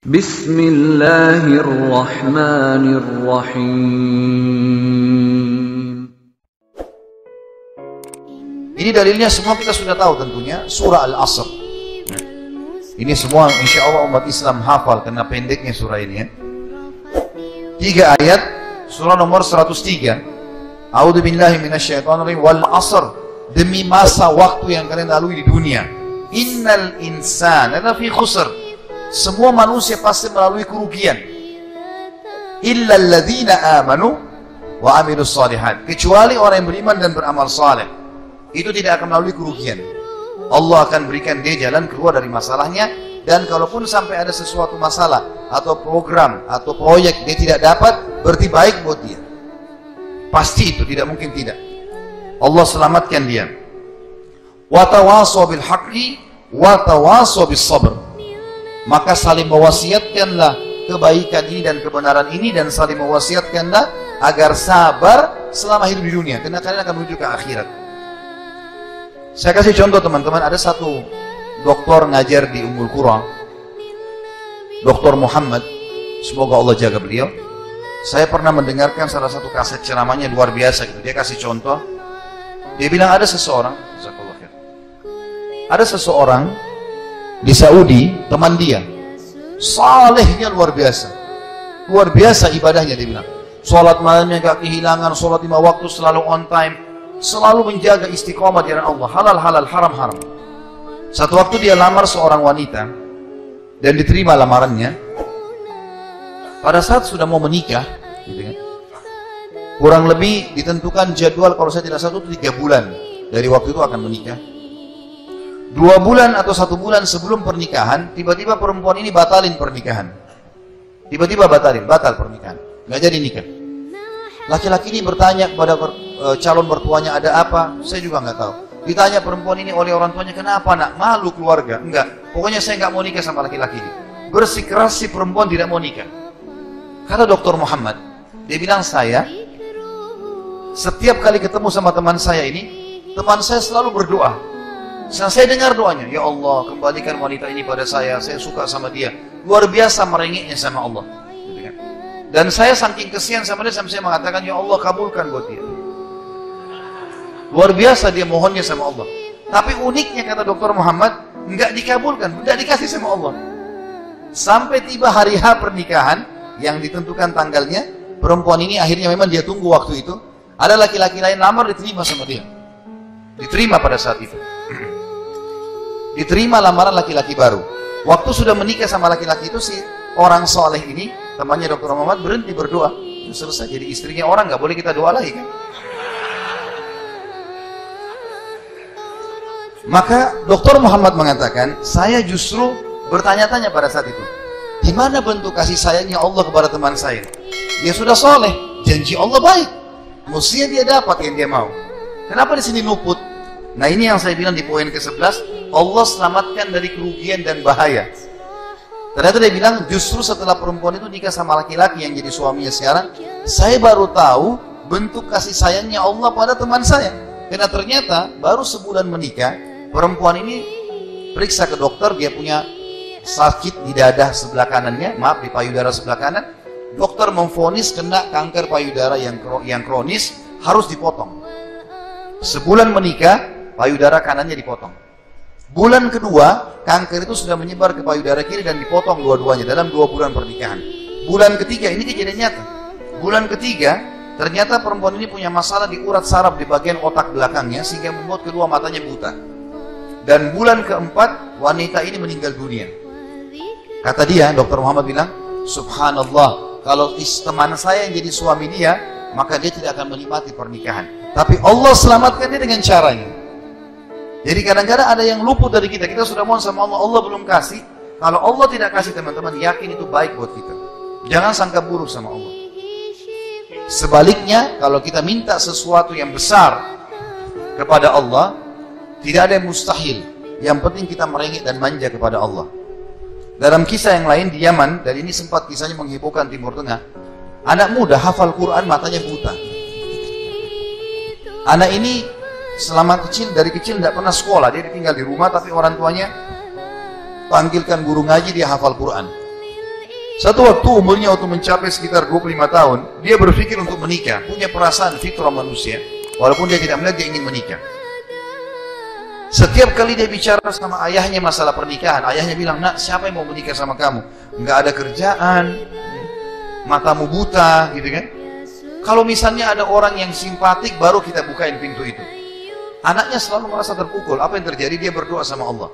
Bismillahirrahmanirrahim. Ini dalilnya semua kita sudah tahu tentunya, surah Al-Asr. Ini semua insya Allah umat Islam hafal karena pendeknya surah ini ya. 3 ayat, surah nomor 103. A'udzu billahi minasyaitonir rajim. Wal 'asr, demi masa waktu yang kalian lalui di dunia. Innal insana lafi khusr. Semua manusia pasti melalui kerugian. Illa alladzina amanu wa amilus shalihat. Kecuali orang yang beriman dan beramal saleh. Itu tidak akan melalui kerugian. Allah akan berikan dia jalan keluar dari masalahnya. Dan kalaupun sampai ada sesuatu masalah atau program atau proyek dia tidak dapat, berarti baik buat dia. Pasti itu, tidak mungkin tidak. Allah selamatkan dia. Wa tawasaw bil haqqi wa tawasaw bis sabr. Maka saling mewasiatkanlah kebaikan ini dan kebenaran ini, dan saling mewasiatkanlah agar sabar selama hidup di dunia, karena kalian akan menuju ke akhirat. Saya kasih contoh teman-teman, ada satu doktor ngajar di Ummul Qura, Dr. Muhammad, semoga Allah jaga beliau. Saya pernah mendengarkan salah satu kaset ceramahnya luar biasa gitu. Dia kasih contoh, dia bilang ada seseorang di Saudi, teman dia, salehnya luar biasa ibadahnya. Dia bilang, sholat malamnya gak kehilangan, sholat 5 waktu selalu on time, selalu menjaga istiqomah di jalan Allah, halal, haram. Satu waktu dia lamar seorang wanita dan diterima lamarannya. Pada saat sudah mau menikah, gitu kan, kurang lebih ditentukan jadwal, kalau saya tidak salah itu 3 bulan dari waktu itu akan menikah. 2 bulan atau 1 bulan sebelum pernikahan, tiba-tiba perempuan ini batal pernikahan, batal pernikahan, nggak jadi nikah. Laki-laki ini bertanya kepada calon mertuanya, ada apa? Saya juga nggak tahu. Ditanya perempuan ini oleh orang tuanya, kenapa nak? Malu keluarga? Enggak, pokoknya saya nggak mau nikah sama laki-laki ini. Bersikeras si perempuan tidak mau nikah. Kata Dr. Muhammad, dia bilang, saya setiap kali ketemu sama teman saya ini, teman saya selalu berdoa. Saya dengar doanya, ya Allah, kembalikan wanita ini pada saya suka sama dia. Luar biasa merengeknya sama Allah. Dan saya saking kesian sama dia, sampai saya mengatakan, ya Allah, kabulkan buat dia. Luar biasa dia mohonnya sama Allah. Tapi uniknya, kata Dr. Muhammad, nggak dikabulkan, nggak dikasih sama Allah. Sampai tiba hari H pernikahan yang ditentukan tanggalnya, perempuan ini akhirnya memang dia tunggu waktu itu. Ada laki-laki lain lamar, diterima sama dia. Diterima pada saat itu. Diterima lamaran laki-laki baru. Waktu sudah menikah sama laki-laki itu, si orang soleh ini, temannya Dr. Muhammad, berhenti berdoa. Selesai, jadi istrinya orang, nggak boleh kita doa lagi kan. Maka Dr. Muhammad mengatakan, saya justru bertanya-tanya pada saat itu, di mana bentuk kasih sayangnya Allah kepada teman saya? Dia sudah soleh, janji Allah baik, mestinya dia dapat yang dia mau. Kenapa di sini luput? Nah, ini yang saya bilang di poin ke-11, Allah selamatkan dari kerugian dan bahaya. Ternyata dia bilang, justru setelah perempuan itu nikah sama laki-laki yang jadi suaminya sekarang, saya baru tahu bentuk kasih sayangnya Allah pada teman saya. Karena ternyata baru sebulan menikah, perempuan ini periksa ke dokter, dia punya sakit di dada sebelah kanannya, maaf, di payudara sebelah kanan. Dokter memvonis kena kanker payudara yang kronis, harus dipotong. Sebulan menikah, payudara kanannya dipotong. Bulan kedua, kanker itu sudah menyebar ke payudara kiri dan dipotong dua-duanya dalam 2 bulan pernikahan. Bulan ketiga, ini kejadian nyata. Bulan ketiga, ternyata perempuan ini punya masalah di urat saraf di bagian otak belakangnya, sehingga membuat kedua matanya buta. Dan bulan keempat, wanita ini meninggal dunia. Kata dia, Dr. Muhammad bilang, subhanallah, kalau teman saya yang jadi suami dia, maka dia tidak akan menikmati pernikahan. Tapi Allah selamatkan dia dengan caranya. Jadi kadang-kadang ada yang luput dari kita. Kita sudah mohon sama Allah, Allah belum kasih. Kalau Allah tidak kasih, teman-teman, yakin itu baik buat kita. Jangan sangka buruk sama Allah. Sebaliknya, kalau kita minta sesuatu yang besar kepada Allah, tidak ada yang mustahil. Yang penting kita merengek dan manja kepada Allah. Dalam kisah yang lain di Yaman, dan ini sempat kisahnya menghebohkan Timur Tengah, anak muda hafal Quran, matanya buta. Anak ini dari kecil tidak pernah sekolah, dia tinggal di rumah, tapi orang tuanya panggilkan guru ngaji, dia hafal Quran. Satu waktu umurnya waktu mencapai sekitar 25 tahun, dia berpikir untuk menikah, punya perasaan fitrah manusia, walaupun dia tidak melihat dia ingin menikah. Setiap kali dia bicara sama ayahnya masalah pernikahan, ayahnya bilang, nak, siapa yang mau menikah sama kamu? Nggak ada kerjaan, matamu buta, gitu kan? Kalau misalnya ada orang yang simpatik, baru kita bukain pintu itu. Anaknya selalu merasa terpukul. Apa yang terjadi? Dia berdoa sama Allah.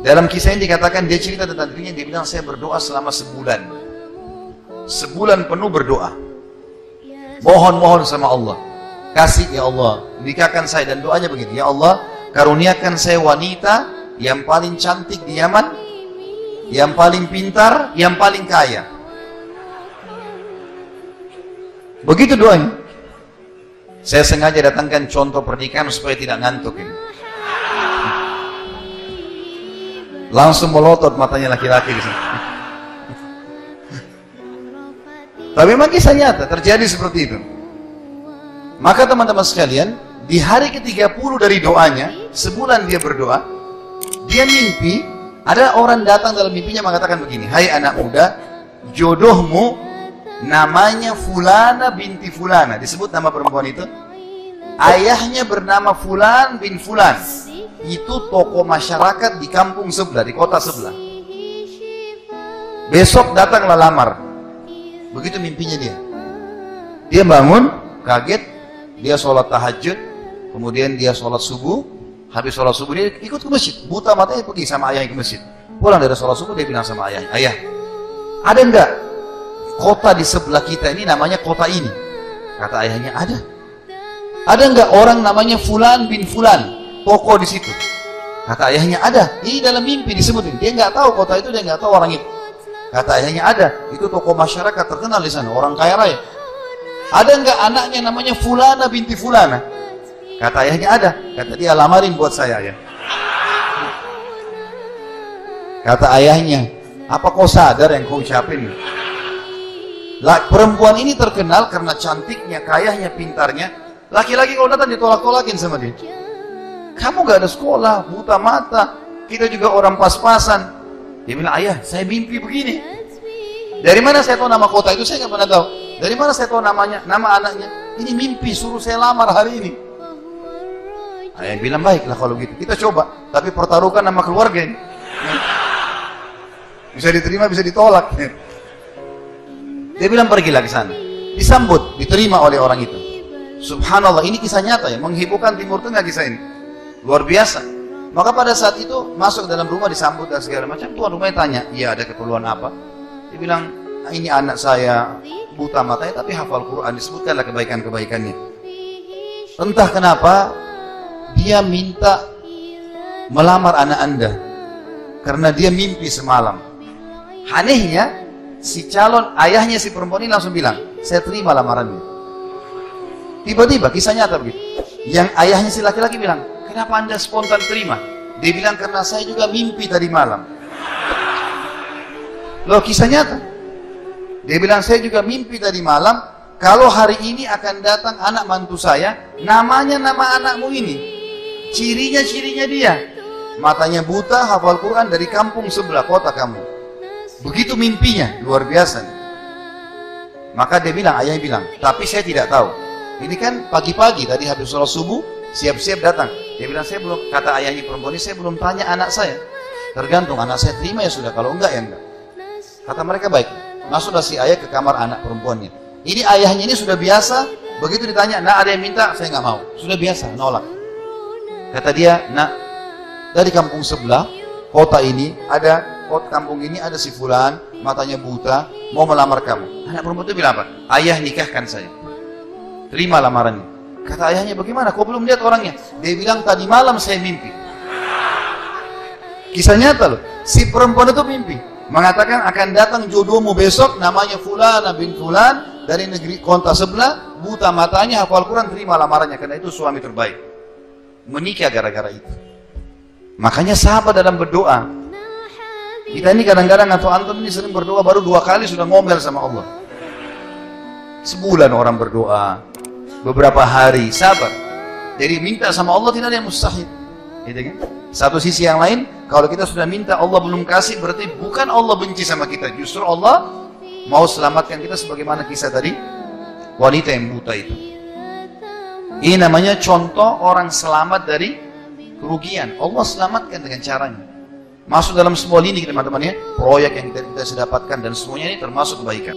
Dalam kisah ini dikatakan, dia cerita tentang dirinya, dia bilang, saya berdoa selama sebulan. Sebulan penuh berdoa. Mohon-mohon sama Allah. Kasih ya Allah, nikahkan saya. Dan doanya begini, ya Allah, karuniakan saya wanita yang paling cantik di Yaman, yang paling pintar, yang paling kaya. Begitu doanya. Saya sengaja datangkan contoh pernikahan supaya tidak ngantuk ini. Langsung melotot matanya laki-laki di sini. Tapi memang kisah nyata terjadi seperti itu. Maka teman-teman sekalian, di hari ke-30 dari doanya, sebulan dia berdoa, dia mimpi, ada orang datang dalam mimpinya mengatakan begini, hai anak muda, jodohmu namanya Fulana binti Fulana. Disebut nama perempuan itu. Ayahnya bernama Fulan bin Fulan. Itu tokoh masyarakat di kampung sebelah, di kota sebelah. Besok datanglah lamar. Begitu mimpinya dia. Dia bangun, kaget, dia sholat tahajud, kemudian dia sholat subuh. Habis sholat subuh dia ikut ke masjid. Buta matanya pergi sama ayahnya ke masjid. Pulang dari sholat subuh dia bilang sama ayahnya, ayah, ada enggak kota di sebelah kita ini namanya kota ini? Kata ayahnya, ada. Ada enggak orang namanya Fulan bin Fulan? Tokoh di situ. Kata ayahnya, ada. Ini dalam mimpi disebutin. Dia nggak tahu kota itu, dia nggak tahu orang itu. Kata ayahnya, ada. Itu tokoh masyarakat terkenal di sana, orang kaya raya. Ada nggak anaknya namanya Fulana binti Fulana? Kata ayahnya, ada. Kata dia, lamarin buat saya ya. Kata ayahnya, apa kau sadar yang kau ucapin? Perempuan ini terkenal karena cantiknya, kayanya, pintarnya. Laki-laki kalau datang ditolak-tolakin sama dia. Kamu gak ada sekolah, buta mata, kita juga orang pas-pasan. Dia bilang, ayah, saya mimpi begini. Dari mana saya tahu nama kota itu? Saya gak pernah tahu. Dari mana saya tahu namanya, nama anaknya? Ini mimpi, suruh saya lamar hari ini. Ayah bilang, baiklah kalau gitu, kita coba. Tapi pertaruhkan nama keluarga ini. Bisa diterima, bisa ditolak. Dia bilang, pergilah ke sana. Disambut, diterima oleh orang itu. Subhanallah, ini kisah nyata ya, menghiburkan Timur Tengah kisah ini. Luar biasa. Maka pada saat itu masuk dalam rumah, disambut dan segala macam. Tuan rumahnya tanya, iya ada keperluan apa? Dia bilang, ini anak saya buta matanya tapi hafal Quran, disebutkanlah kebaikan-kebaikannya. Entah kenapa dia minta melamar anak Anda karena dia mimpi semalam. Anehnya si calon ayahnya si perempuan ini langsung bilang, saya terima lamarannya. Tiba-tiba kisah nyata begitu. Yang ayahnya si laki-laki bilang, kenapa Anda spontan terima? Dia bilang, karena saya juga mimpi tadi malam. Loh, kisah nyata. Dia bilang, saya juga mimpi tadi malam, kalau hari ini akan datang anak mantu saya, namanya nama anakmu ini. Cirinya dia. Matanya buta, hafal Quran dari kampung sebelah kota kamu. Begitu mimpinya, luar biasa. Maka dia bilang, ayahnya bilang, tapi saya tidak tahu. Ini kan pagi-pagi tadi habis sholat subuh, siap-siap datang. Dia bilang, saya belum, kata ayahnya perempuan ini, saya belum tanya anak saya. Tergantung, anak saya terima ya sudah, kalau enggak ya enggak. Kata mereka, baik. Masuklah si ayah ke kamar anak perempuannya. Ini ayahnya ini sudah biasa, begitu ditanya, nak ada yang minta, saya nggak mau. Sudah biasa, nolak. Kata dia, nak, dari kampung sebelah, kota ini, kampung ini ada si Fulan, matanya buta, mau melamar kamu. Anak perempuan itu bilang apa? Ayah, nikahkan saya. Terima lamarannya. Kata ayahnya, bagaimana? Kau belum lihat orangnya? Dia bilang, tadi malam saya mimpi. Kisah nyata loh. Si perempuan itu mimpi. Mengatakan akan datang jodohmu besok, namanya Fulana bin Fulan, dari negeri kota sebelah, buta matanya, hafal Quran, terima lamarannya. Karena itu suami terbaik. Menikah gara-gara itu. Makanya sahabat dalam berdoa. Kita ini kadang-kadang atau antum ini sering berdoa, baru 2 kali sudah ngomel sama Allah. Sebulan orang berdoa, beberapa hari, sabar. Jadi minta sama Allah tidak ada yang mustahil. Gitu kan? Satu sisi yang lain, kalau kita sudah minta Allah belum kasih, berarti bukan Allah benci sama kita, justru Allah mau selamatkan kita sebagaimana kisah tadi wanita yang buta itu. Ini namanya contoh orang selamat dari kerugian. Allah selamatkan dengan caranya. Masuk dalam semua lini teman-teman ya, proyek yang kita dapatkan dan semuanya ini termasuk kebaikan.